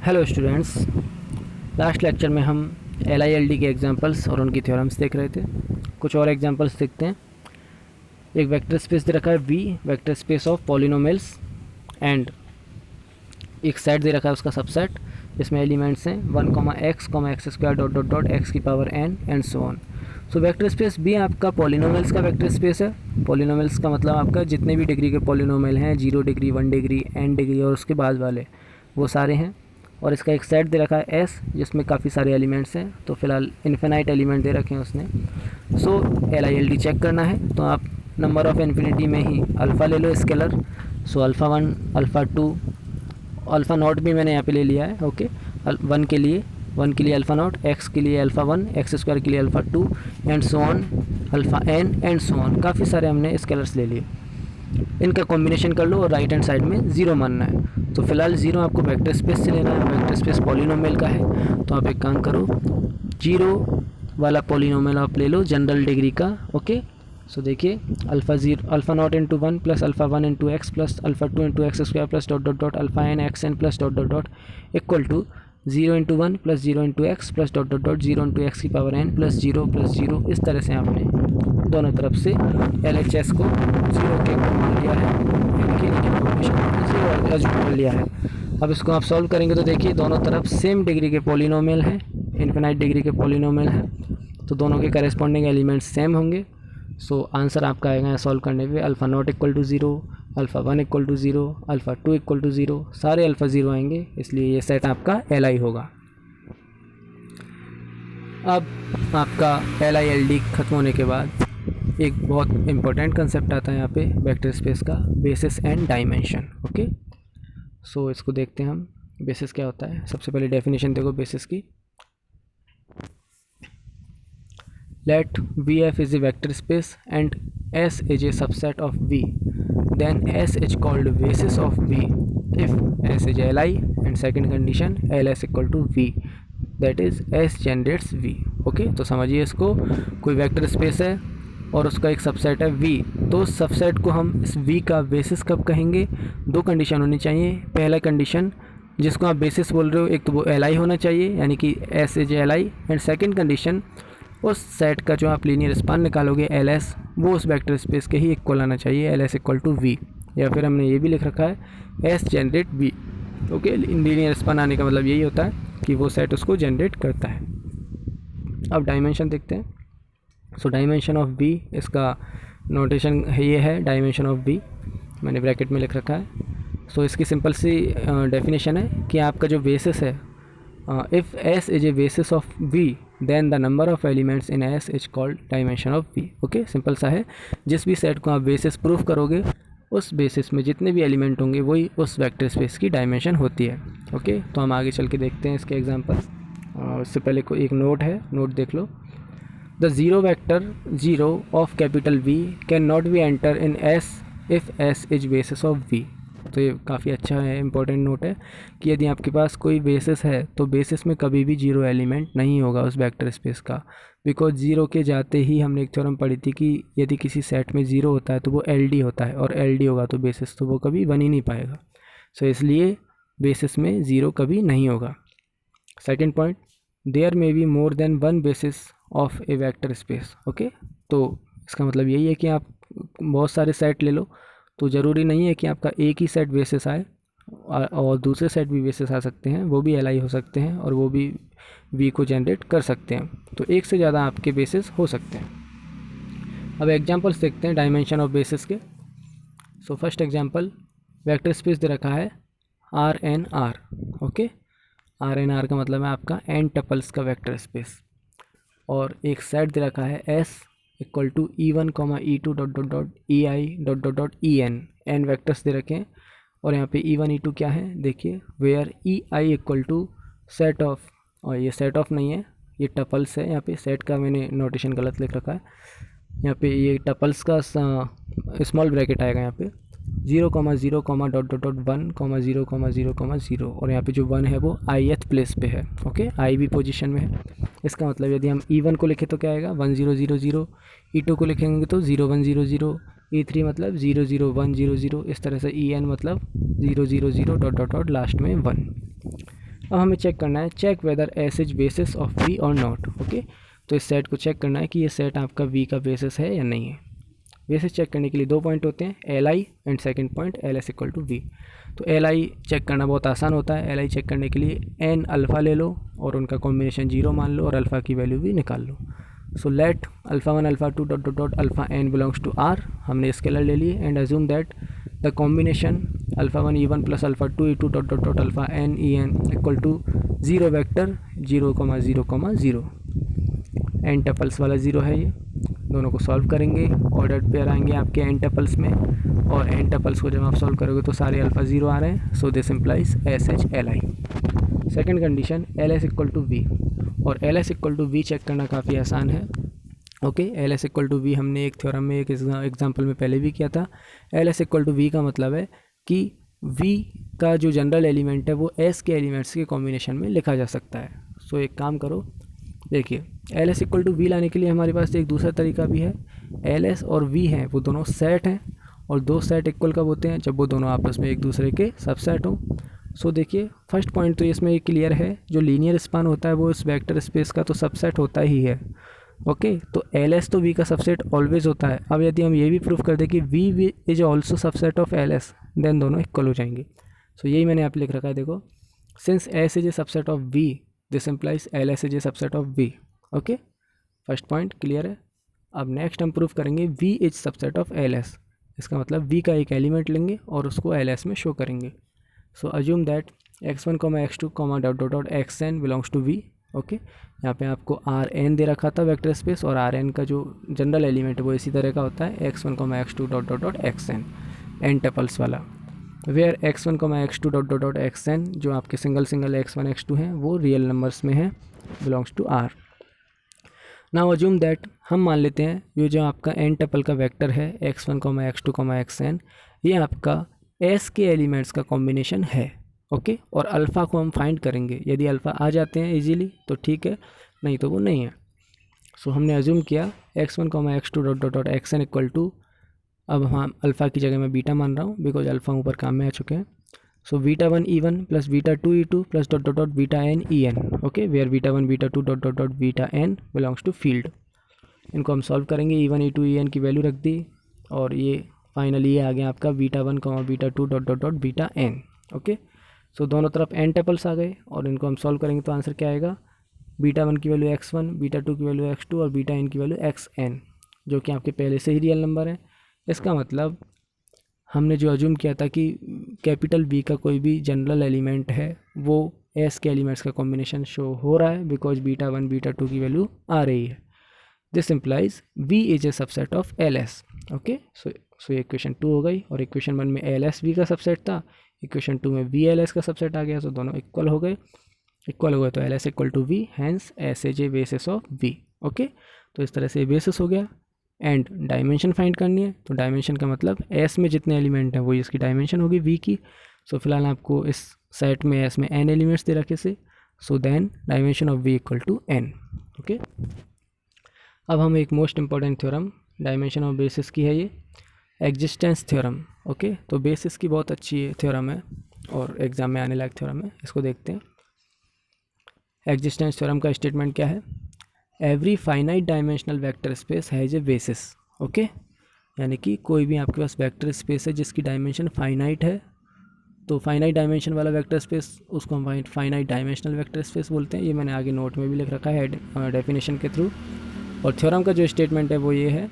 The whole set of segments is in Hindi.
हेलो स्टूडेंट्स, लास्ट लेक्चर में हम LILD के एग्जांपल्स और उनकी थ्योरम्स देख रहे थे। कुछ और एग्जांपल्स देखते हैं। एक वेक्टर स्पेस दे रखा है V, vector space of polynomials, and एक सेट दे रखा है उसका सबसेट, जिसमें एलिमेंट्स हैं 1, x, x² x की power n and so on. So vector space B आपका पॉलिनोमियल्स का वेक्टर स्पेस है। पॉलिनोमियल्स का मतलब आपका जितने भी डिग्री के पॉलिनोमियल हैं, 0 डिग्री, 1 डिग्री, n डिग्री और उसके बाद वाले, वो सारे हैं। और इसका एक सेट दे रखा है S, जिसमें काफ़ी सारे एलिमेंट्स हैं। तो फिलहाल इन्फिनाइट एलिमेंट दे रखे हैं उसने। सो LILD चेक करना है तो आप नंबर ऑफ़ इन्फिनिटी में ही अल्फ़ा ले लो scalar. So alpha 1, alpha 2, alpha naught भी मैंने यहाँ पे ले लिया है। ओके, 1 के लिए अल्फ़ा नॉट, x के लिए अल्फ़ा 1, x² के लिए alpha 2 and so on, alpha n and so on. काफ़ी सारे हमने स्केलर्स ले लिए। इनका कॉम्बिनेशन कर लो और राइट हैंड साइड में 0 मानना है। तो फिलहाल 0 आपको वेक्टर स्पेस से लेना है। वेक्टर स्पेस पॉलिनोमियल का है, तो आप एक काम करो, 0 वाला पॉलिनोमियल आप ले लो जनरल डिग्री का। ओके, सो देखिए alpha naught into 1 plus alpha 1 into x plus alpha 2 into x² plus dot dot dot alpha n x n plus dot dot dot equal to 0 into 1 plus 0 into x plus dot dot dot 0 into x की पावर n प्लस 0। इस तरह से आपने दोनों तरफ से LHS को 0 के इक्वल मान लिया है, इनकी इक्वेशन 0 एज्यूम कर लिया है। अब इसको आप सॉल्व करेंगे तो देखिए दोनों तरफ सेम डिग्री के पॉलिनोमियल हैं, इन्फिनाइट डिग्री के पॉलिनोमियल हैं, तो दोनों के करेस्पॉन्डिंग एलिमेंट्स सेम होंगे। सो आंसर आपका आएगा सॉल्व करने पे alpha naught equal to 0, alpha 1 equal to 0, alpha 2 equal to 0, सारे अल्फ़ा 0 आएंगे, इसलिए ये सेट आपका LI होगा। अब आपका LILD ख़त्म होने के बाद एक बहुत इंपॉर्टेंट कंसेप्ट आता है यहाँ पे वेक्टर स्पेस का, बेसिस एंड डायमेंशन। ओके, सो इसको देखते हैं हम, बेसिस क्या होता है। सबसे पहले डेफिनेशन देखो बेसिस की। Let VF is a vector space and S is a subset of V, then S is called basis of V if S is Li and second condition LS equal to V, that is S generates V। Okay, तो समझिए इसको, कोई वेक्टर स्पेस है और उसका एक सबसेट है V, तो उस सबसेट को हम इस V का बेसिस कब कहेंगे? दो कंडीशन होनी चाहिए। पहला कंडीशन जिसको आप बेसिस बोल रहे हो, एक तो वो Li होना चाहिए, यानी कि S is Li, and second condition उस सेट का जो आप लीनियर स्पान निकालोगे LS, वो उस वेक्टर स्पेस के ही इक्वल आना चाहिए, LS इक्वल टू V। या फिर हमने ये भी लिख रखा है S generate V। Okay, linear span आने का मतलब यही होता है कि वो सेट उसको जनरेट करता है। अब डायमेंशन देखते हैं। सो डायमेंशन ऑफ V, इसका नोटेशन ये है डायमेंशन ऑफ V, मैंने ब्रैकेट में लिख रखा है। सो इसकी सिंपल सी डेफिनेशन है कि आपका जो बेसिस है, if S is a basis of V then the number of elements in S is called dimension of V। Okay, simple सा है। जिस भी सेट को आप बेसिस प्रूफ करोगे, उस बेसिस में जितने भी एलिमेंट होंगे वही उस वेक्टर स्पेस की डायमेंशन होती है। ओके, तो हम आगे चल के देखते हैं इसके एग्जांपल। उससे पहले कोई एक नोट है, नोट देख लो। The zero vector 0 of capital V can not be enter in S if S is basis of V। तो ये काफ़ी अच्छा है, इंपॉर्टेंट नोट है कि यदि आपके पास कोई बेसिस है तो बेसिस में कभी भी 0 एलिमेंट नहीं होगा उस वेक्टर स्पेस का, बिकॉज 0 के जाते ही हमने एक थ्योरम पढ़ी थी कि यदि किसी सेट में 0 होता है तो वो LD होता है, और LD होगा तो बेसिस तो वो कभी बन ही नहीं पाएगा। सो इसलिए बेसिस में 0 कभी नहीं होगा। Second point, there may be more than one basis of a vector space. Okay, तो इसका मतलब यही है कि आप बहुत सारे सेट ले लो, तो ज़रूरी नहीं है कि आपका एक ही सेट बेसिस आए, और दूसरे सेट भी बेसिस आ सकते हैं, वो भी LI हो सकते हैं और वो भी V को जनरेट कर सकते हैं। तो एक से ज़्यादा आपके बेसिस हो सकते हैं। अब एग्जांपल्स देखते हैं डायमेंशन ऑफ बेसिस के। So first example, vector space दे रखा है RNR। ओके, RNR का मतलब है आपका n टपल्स का वेक्टर स्पेस, और एक सेट दे रखा है S equal to E1, E2 dot dot dot EI dot dot dot EN, n vectors दे रखे हैं। और यहाँ पे E1 E2 क्या है देखिए, where EI equal to set of, और ये सेट ऑफ नहीं है, ये टपल्स है। यहाँ पे सेट का मैंने नोटेशन गलत लिख रखा है, यहाँ पे ये टपल्स का स्मॉल ब्रैकेट आएगा यहाँ पे 0, 0, डॉट डॉट डॉट 1, 0, 0, 0, और यहाँ पे जो 1 है वो ith प्लेस पे है। ओके, I भी पोजीशन में है। इसका मतलब यदि हम E1 को लिखें तो क्या आएगा 1 0 0 0, E2 को लिखेंगे तो 0 1 0 0, E3 मतलब 0 0 1 0 0, इस तरह से EN मतलब 0 0 0 डॉट डॉट डॉट लास्ट में 1। अब हमें चेक करना है, check whether S is basis of V और नॉट। ओके, तो इस सेट को चेक करना है कि ये सेट आपका वी का बेसिस है या नहीं है। बेसिस चेक करने के लिए 2 पॉइंट होते हैं, L I and second point L S equal to V. तो एल आई चेक करना बहुत आसान होता है। एल आई चेक करने के लिए एन अल्फ़ा ले लो और उनका कॉम्बिनेशन 0 मान लो और अल्फ़ा की वैल्यू भी निकाल लो। So let alpha 1 alpha 2 dot dot dot alpha n belongs to R, हमने स्केलर ले लिए, and assume that the combination alpha 1 e 1 plus alpha 2 e 2 dot dot dot alpha n e n equal to 0 vector 0,0,0 n tuples वाला 0 है ये। दोनों को सॉल्व करेंगे, ऑर्डर्ड पेयर आएंगे आपके एन टपल्स में, और एन टपल्स को जब आप सॉल्व करोगे तो सारे अल्फ़ा 0 आ रहे हैं। So this implies S H L I. Second condition L S equal to V, और L S equal to V check करना काफ़ी आसान है। Okay, L S equal to V हमने एक थ्योरम में एक एग्जाम्पल में पहले भी किया था। L S equal to V का मतलब है कि वी का जो जनरल एलिमेंट है वो एस के एलिमेंट्स के कॉम्बिनेशन में लिखा जा सकता है। सो एक काम करो, देखिए L S equal to V लाने के लिए हमारे पास एक दूसरा तरीका भी है। एल एस और वी हैं वो दोनों सेट हैं, और दो सेट इक्वल कब होते हैं, जब वो दोनों आपस में एक दूसरे के सबसेट हों। सो देखिए फर्स्ट पॉइंट तो इसमें ये क्लियर है, जो लीनियर स्पान होता है वो इस वेक्टर स्पेस का तो सबसेट होता ही है। ओके, तो एल एस तो वी का सबसेट ऑलवेज होता है। अब यदि हम ये भी प्रूफ कर दें कि V is also subset of L S, then दोनों इक्वल हो जाएंगे। सो यही मैंने यहाँ पे लिख रखा है, देखो, since S is a subset of V this implies L S is a subset of V. Okay, first point clear है। अब नेक्स्ट हम प्रूफ करेंगे V is subset of L S. इसका मतलब वी का एक एलिमेंट लेंगे और उसको एल एस में शो करेंगे। So assume that x1, x2, dot dot dot xn belongs to V. Okay, यहाँ पे आपको आर एन दे रखा था वेक्टर स्पेस, और आर एन का जो जनरल एलिमेंट है वो इसी तरह का होता है, x1, x2 dot dot dot xn n tuples वाला। Where x1, x2 dot dot dot xn जो आपके सिंगल x1 x2 हैं वो रियल नंबर्स में है, belongs to R. Now assume that हम मान लेते हैं ये जो आपका एन टपल का वेक्टर है x1, x2, xn, ये आपका एस के एलिमेंट्स का कॉम्बिनेशन है। ओके, और अल्फ़ा को हम फाइंड करेंगे, यदि अल्फ़ा आ जाते हैं इजीली तो ठीक है, नहीं तो वो नहीं है। सो हमने अज्यूम किया x1, x2 dot dot dot xn equal to, अब हम अल्फ़ा की जगह मैं बीटा मान रहा हूँ बिकॉज अल्फ़ा ऊपर काम में आ चुके हैं। So beta 1 E1 plus beta 2 E2 plus dot dot dot beta N EN। Okay, where beta 1 beta 2 dot dot dot beta N belongs to field. इनको हम सॉल्व करेंगे, E1 E2 EN की वैल्यू रख दी, और ये फाइनली ये आ गया आपका beta 1 beta 2 dot dot dot beta n. Okay, so दोनों तरफ एन टपल्स आ गए, और इनको हम सॉल्व करेंगे तो आंसर क्या आएगा, बीटा 1 की वैल्यू x1, बीटा 2 की वैल्यू x2 और बीटा एन की वैल्यू xn, जो कि आपके पहले से ही रियल नंबर है। इसका मतलब हमने जो अज्यूम किया था कि कैपिटल बी का कोई भी जनरल एलिमेंट है वो एस के एलिमेंट्स का कॉम्बिनेशन शो हो रहा है, बिकॉज बीटा 1 बीटा 2 की वैल्यू आ रही है। This implies v is a subset of L S. Okay, so ये इक्वेशन 2 हो गई, और इक्वेशन 1 में एल एस वी का सबसेट था, इक्वेशन 2 में वी एल एस का सबसेट आ गया। सो दोनों इक्वल हो गए, तो L S equal to V, hence S is a basis of V. Okay, तो इस तरह से बेसिस हो गया। एंड डायमेंशन फाइंड करनी है, तो डायमेंशन का मतलब एस में जितने एलिमेंट हैं वही इसकी डायमेंशन होगी वी की। सो फिलहाल आपको इस सेट में एस में एन एलिमेंट्स दे रखे से, so then dimension of V equal to N. Okay, अब हम एक most important theorem dimension of basis की है, ये एग्जिस्टेंस थ्योरम। ओके, तो बेसिस की बहुत अच्छी थ्योरम है और एग्जाम में आने लायक थ्योरम है, इसको देखते हैं। एग्जिस्टेंस थ्योरम का स्टेटमेंट क्या है, every finite dimensional vector space has a basis. Okay, यानी कि कोई भी आपके पास वेक्टर स्पेस है जिसकी डायमेंशन फाइनाइट है, तो फाइनाइट डायमेंशन वाला वेक्टर स्पेस उसको हम फाइनाइट डायमेंशनल वेक्टर स्पेस बोलते हैं। ये मैंने आगे नोट में भी लिख रखा है डेफिनेशन के थ्रू। और थ्योरम का जो स्टेटमेंट है वो ये है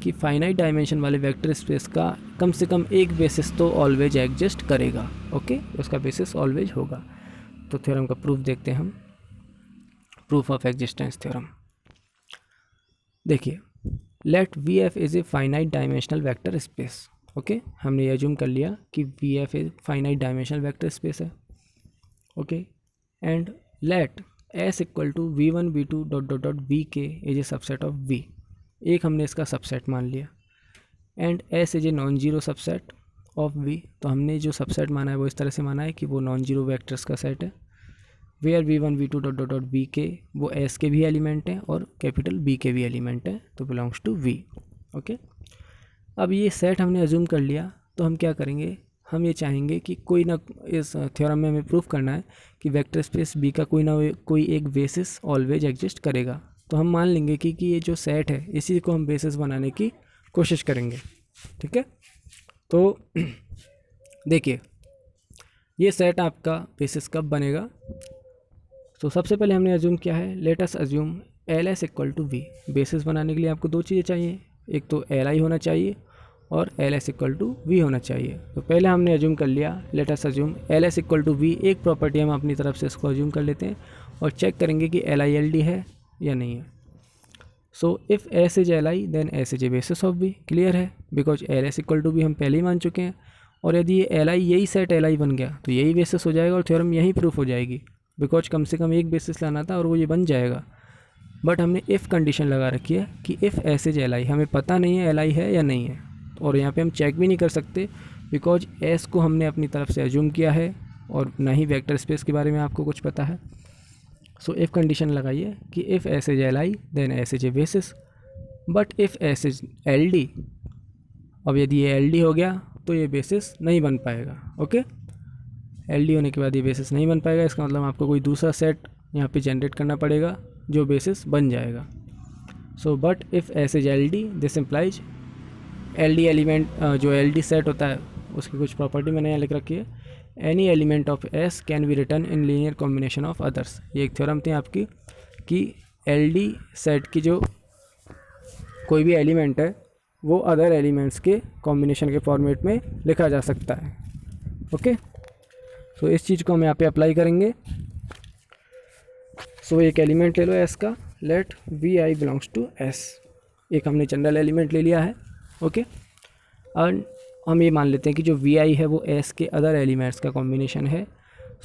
कि फाइनाइट डायमेंशन वाले वेक्टर स्पेस का कम से कम एक बेसिस तो ऑलवेज एग्जिस्ट करेगा। ओके, उसका बेसिस ऑलवेज होगा। तो थ्योरम का प्रूफ देखते हैं हम, प्रूफ ऑफ एग्जिस्टेंस थ्योरम। देखिए, let V F is a finite dimensional vector space. Okay, हमने ये अज्यूम कर लिया कि V F a finite dimensional vector space है। Okay, and let S equal to V one V two dot dot dot V K is a subset of V. एक हमने इसका सबसेट मान लिया, and S is a non zero subset of V. तो हमने जो सबसेट माना है वो इस तरह से माना है कि वो नॉन जीरो वेक्टर्स का सेट है, where V one V two dot dot dot V K वो एस के भी एलिमेंट हैं और कैपिटल बी के भी एलिमेंट हैं, तो बिलोंग्स टू वी। ओके, अब ये सेट हमने अज्यूम कर लिया, तो हम क्या करेंगे, हम ये चाहेंगे कि कोई ना, इस थ्योरम में हमें प्रूफ करना है कि वेक्टर स्पेस बी का कोई एक बेसिस ऑलवेज एग्जिस्ट करेगा। तो हम मान लेंगे कि ये जो सेट है इसी को हम बेसिस बनाने की कोशिश करेंगे। ठीक है, तो देखिए ये सेट आपका बेसिस कब बनेगा। तो सबसे पहले हमने अज्यूम किया है, let us assume L S equal to V. Basis बनाने के लिए आपको दो चीज़ें चाहिए, एक तो एल आई होना चाहिए और L S equal to V होना चाहिए। तो पहले हमने अज्यूम कर लिया, let us assume L S equal to V. एक प्रॉपर्टी हम अपनी तरफ से इसको अज्यूम कर लेते हैं और चेक करेंगे कि एल आई एल डी है या नहीं है। So if S is L I then S is a basis of B. Clear है, because L S equal to B हम पहले ही मान चुके हैं, और यदि ये एल आई यही सेट एल आई बन गया तो यही बेसिस हो जाएगा और थ्योरम यही प्रूफ हो जाएगी, बिकॉज कम से कम एक बेसिस लाना था और वो ये बन जाएगा। बट हमने इफ़ कंडीशन लगा रखी है कि इफ़ एस इज एल आई, हमें पता नहीं है एल आई है या नहीं है, और यहाँ पे हम चेक भी नहीं कर सकते बिकॉज एस को हमने अपनी तरफ से अज्यूम किया है और ना ही वेक्टर स्पेस के बारे में आपको कुछ पता है। सो इफ़ कंडीशन लगाइए कि if S is L I then S is a basis, but if S is L D, अब यदि ये एल डी हो गया तो ये बेसिस नहीं बन पाएगा। ओके, एल डी होने के बाद ये बेसिस नहीं बन पाएगा, इसका मतलब आपको कोई दूसरा सेट यहाँ पे जनरेट करना पड़ेगा जो बेसिस बन जाएगा। So but if S is L D this implies L D element, जो एल डी सेट होता है उसकी कुछ प्रॉपर्टी मैंने यहाँ लिख रखी है, any element of S can be return in linear combination of others. ये एक थ्योरम थी आपकी कि एल डी सेट की जो कोई भी एलिमेंट है वो अदर एलिमेंट्स के कॉम्बिनेशन के फॉर्मेट में लिखा जा सकता है। ओके, सो इस चीज़ को हम यहाँ पे अप्लाई करेंगे। सो एक एलिमेंट ले लो एस का, let V I belongs to S. एक हमने जनरल एलिमेंट ले लिया है। ओके, और हम ये मान लेते हैं कि जो वी आई है वो एस के अदर एलिमेंट्स का कॉम्बिनेशन है।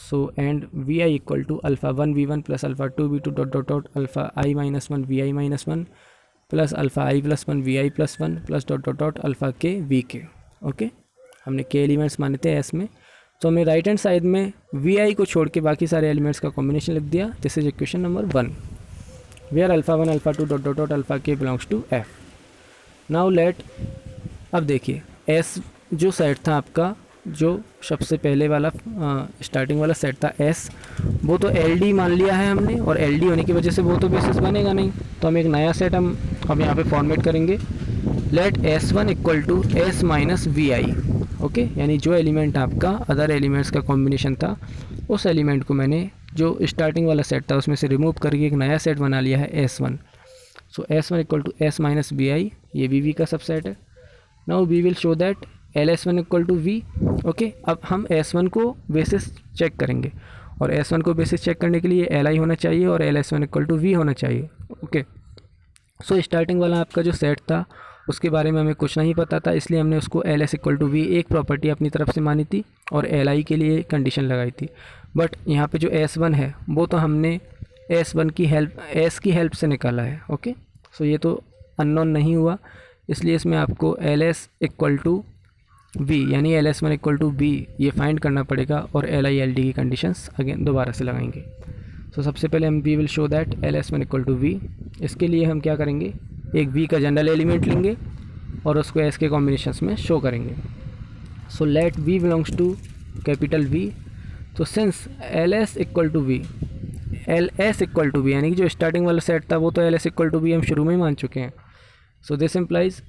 So and V I equal to alpha one V one plus alpha two V two dot dot dot alpha I minus one V I minus one plus alpha I plus one V I plus one plus dot dot dot alpha K V K. Okay, हमने के एलिमेंट्स माने थे एस में, तो हमने राइट हैंड साइड में वी आई को छोड़ के बाकी सारे एलिमेंट्स का कॉम्बिनेशन लिख दिया। This is equation number 1 where alpha one alpha two dot dot dot alpha K belongs to F. Now let, अब देखिए एस जो सेट था आपका, जो सबसे पहले वाला स्टार्टिंग वाला सेट था एस, वो तो एल डी मान लिया है हमने, और एल डी होने की वजह से वो तो बेसिस बनेगा नहीं, तो हम एक नया सेट हम यहाँ पे फॉर्मेट करेंगे, let S one equal to S minus V I. Okay, यानी जो एलिमेंट आपका अदर एलिमेंट्स का कॉम्बिनेशन था उस एलिमेंट को मैंने जो स्टार्टिंग वाला सेट था उसमें से रिमूव करके एक नया सेट बना लिया है S one. So S one equal to S minus V I, ये भी वी का सबसेट है। Now we will show that L S one equal to V. Okay, अब हम एस वन को बेसिस चेक करेंगे, और एस वन को बेसिस चेक करने के लिए एल आई होना चाहिए और L S one equal to V होना चाहिए। ओके, सो स्टार्टिंग वाला आपका जो सेट था उसके बारे में हमें कुछ नहीं पता था, इसलिए हमने उसको L S equal to V एक प्रॉपर्टी अपनी तरफ से मानी थी और एल आई के लिए कंडीशन लगाई थी। बट यहाँ पे जो एस वन है वो तो हमने एस वन की हेल्प, एस की हेल्प से निकाला है। ओके, सो ये तो अननोन नहीं हुआ, इसलिए इसमें आपको L S equal to V यानी L S one equal to V ये फाइंड करना पड़ेगा, और एल आई एल डी की कंडीशंस अगेन दोबारा से लगाएंगे। सो सबसे पहले हम we will show that L S one equal to V. इसके लिए हम क्या करेंगे, एक वी का जनरल एलिमेंट लेंगे और उसको एस के कॉम्बिनेशंस में शो करेंगे। So let V belongs to capital V. तो since L S equal to V, L S equal to V यानी कि जो स्टार्टिंग वाला सेट था वो तो L S equal to V हम शुरू में ही मान चुके हैं। So this implies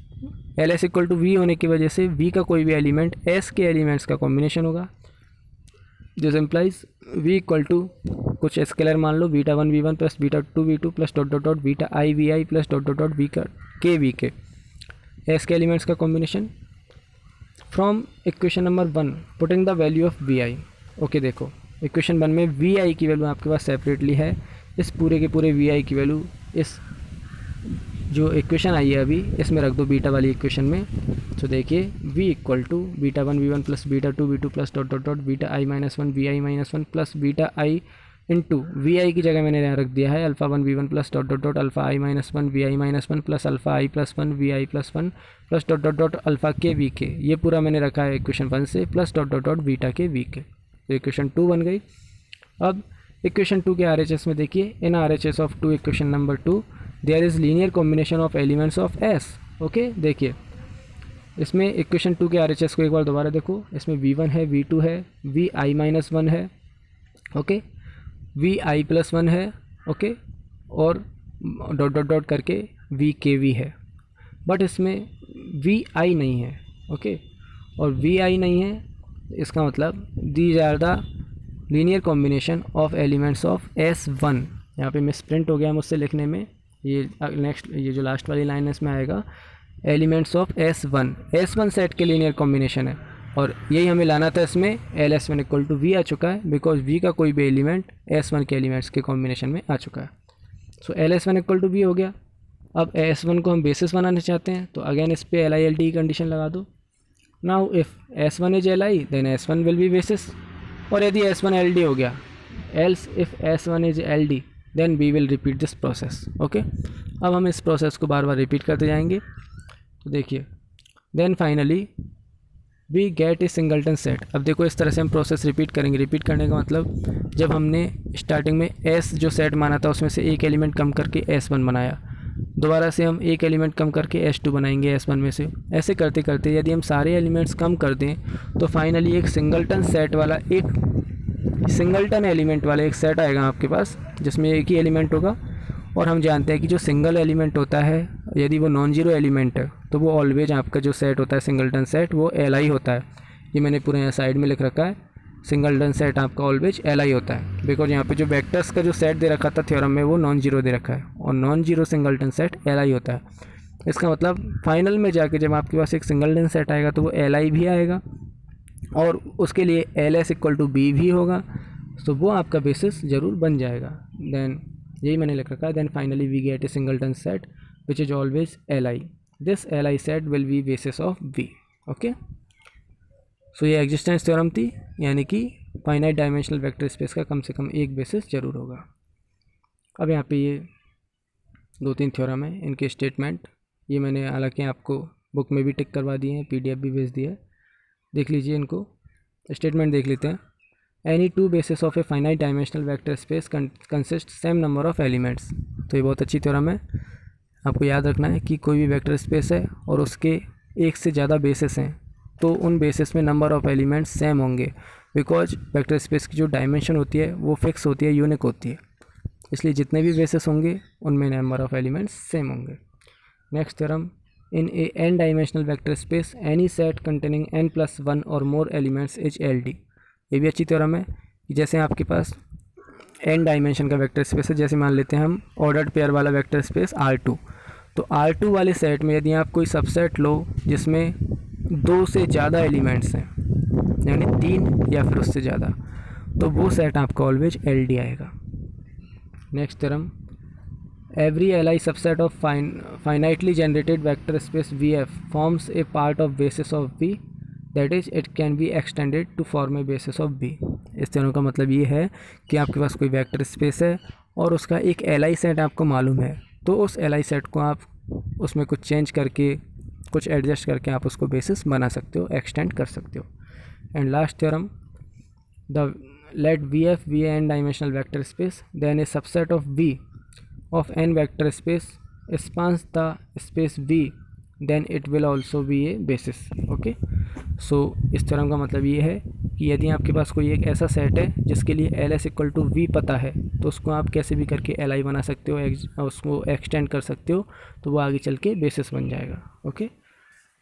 L S equal to V होने की वजह से वी का कोई भी एलिमेंट एस के एलिमेंट्स का कॉम्बिनेशन होगा। This implies we equal to कुछ स्केलर मान लो, beta one V one plus beta two V two plus dot dot dot beta I V I plus dot dot dot V K S के एलिमेंट्स का combination. From equation number 1 putting the value of V I. Okay, देखो इक्वेशन 1 में वी आई की वैल्यू आपके पास सेपरेटली है, इस पूरे के पूरे वी आई की वैल्यू इस जो इक्वेशन आई है अभी इसमें रख दो बीटा वाली इक्वेशन में। तो देखिए v equal to beta one V one plus beta two V two plus dot dot dot beta I minus one V I minus one plus beta I into V I की जगह मैंने यहाँ रख दिया है alpha one V one plus dot dot dot alpha I minus one V I minus one plus alpha I plus one V I plus one plus dot dot dot alpha K V के। ये पूरा मैंने रखा है इक्वेशन 1 से plus dot dot dot beta के वी के। तो इक्वेशन 2 बन गई। अब इक्वेशन 2 के RHS में देखिए, in RHS of 2 equation number 2 there is linear combination of elements of S. Okay, देखिए इसमें इक्वेशन 2 के RHS को एक बार दोबारा देखो, इसमें V1 है, V2 है, Vi-1 है, ओके, Vi+1 है, ओके, और डॉट डॉट डॉट करके VKV है, बट इसमें Vi नहीं है, ओके, और Vi नहीं है, इसका मतलब these are the linear combination of elements of S1। यहाँ पे मिसप्रिंट हो गया मुझसे लिखने में, ये नेक्स्ट ये जो लास्ट वाली लाइन है इसमें आएगा एलिमेंट्स ऑफ S1 सेट के लीनियर कॉम्बिनेशन है, और यही हमें लाना था। इसमें LS1 = V आ चुका है, बिकॉज V का कोई भी एलिमेंट S1 के एलिमेंट्स के कॉम्बिनेशन में आ चुका है। सो LS1 = V हो गया। अब S1 को हम बेसिस बनाना चाहते हैं, तो अगेन इस पे LI LD की कंडीशन लगा दो। Now if S1 is LI then S1 will be basis, और यदि S1 LD हो गया, else if S1 is LD then V will repeat this process, okay. अब हम इस प्रोसेस को बार बार रिपीट करते जाएंगे। तो देखिए, then finally we get a singleton set. अब देखो इस तरह से हम प्रोसेस रिपीट करेंगे। रिपीट करने का मतलब, जब हमने स्टार्टिंग में S जो सेट माना था उसमें से एक एलिमेंट कम करके S1 बनाया, दोबारा से हम एक एलिमेंट कम करके S2 बनाएंगे S1 में से। ऐसे करते करते यदि हम सारे एलिमेंट्स कम कर दें तो फाइनली एक सिंगलटन सेट वाला, एक सिंगलटन एलिमेंट वाला एक सेट आएगा आपके पास, जिसमें एक ही एलिमेंट होगा। और हम जानते हैं कि जो सिंगल एलिमेंट होता है, यदि वो नॉन जीरो एलिमेंट है, तो वो ऑलवेज आपका जो सेट होता है सिंगलटन सेट, वो LI होता है। ये मैंने पूरे यहाँ साइड में लिख रखा है, सिंगलटन सेट आपका ऑलवेज LI होता है, बिकॉज यहाँ पे जो वेक्टर्स का जो सेट दे रखा था थ्योरम में वो नॉन जीरो दे रखा है, और non zero singleton set LI होता है। इसका मतलब फाइनल में जाके जब आपके पास एक सिंगलटन सेट आएगा तो वो LI भी आएगा, और उसके लिए LS = B भी होगा, तो वो आपका बेसिस ज़रूर बन जाएगा। देन यही मैंने लिख रखा है, then finally we get a singleton set which is always LI। This LI set will be basis of V, okay. So ये एग्जिस्टेंस थ्योरम थी, यानी कि फाइनाइट डायमेंशनल वेक्टर स्पेस का कम से कम एक बेसिस ज़रूर होगा। अब यहाँ पे ये 2-3 थ्योरम है, इनके स्टेटमेंट ये मैंने हालांकि आपको बुक में भी टिक करवा दिए हैं, PDF भी भेज दिया है, देख लीजिए इनको। स्टेटमेंट देख लेते हैं। Any two basis of A finite dimensional vector space consist same number of elements. तो ये बहुत अच्छी थ्योरम है, आपको याद रखना है कि कोई भी वेक्टर स्पेस है और उसके एक से ज़्यादा बेसिस हैं, तो उन बेसिस में नंबर ऑफ़ एलिमेंट्स सेम होंगे, बिकॉज वेक्टर स्पेस की जो डायमेंशन होती है वो फिक्स होती है, यूनिक होती है, इसलिए जितने भी बेसिस होंगे उनमें नंबर ऑफ़ एलिमेंट्स सेम होंगे। नेक्स्ट थ्योरम, इन ए n dimensional vector space any set containing n+1 और मोर एलिमेंट्स इज LD। ये भी अच्छी थ्योरम है कि जैसे आपके पास n डायमेंशन का वेक्टर स्पेस है, जैसे मान लेते हैं हम ऑर्डर्ड पेयर वाला वेक्टर स्पेस R2, तो R2 वाले सेट में यदि आप कोई सबसेट लो जिसमें 2 से ज़्यादा एलिमेंट्स हैं, यानी 3 या फिर उससे ज़्यादा, तो वो सेट आपका ऑलवेज LD आएगा। Next theorem, every LI subset of finitely generated vector space VF forms a part of basis of V, that is it can be extended to form a basis of V। इस थ्योरम का मतलब ये है कि आपके पास कोई वेक्टर स्पेस है और उसका एक LI सेट आपको मालूम है, तो उस LI सेट को आप उसमें कुछ चेंज करके, कुछ एडजस्ट करके आप उसको बेसिस बना सकते हो, एक्सटेंड कर सकते हो। And last theorem, the let VF be a n dimensional vector space, then a subset of V of n vector space spans the space V, then it will also be a basis, okay। सो इस थ्योरम का मतलब ये है कि यदि आपके पास कोई एक ऐसा सेट है जिसके लिए LS = V पता है, तो उसको आप कैसे भी करके LI बना सकते हो, उसको एक्सटेंड कर सकते हो, तो वो आगे चल के बेसिस बन जाएगा, ओके।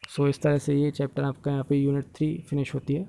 सो इस तरह से ये चैप्टर आपका यहाँ पे यूनिट 3 फिनिश होती है।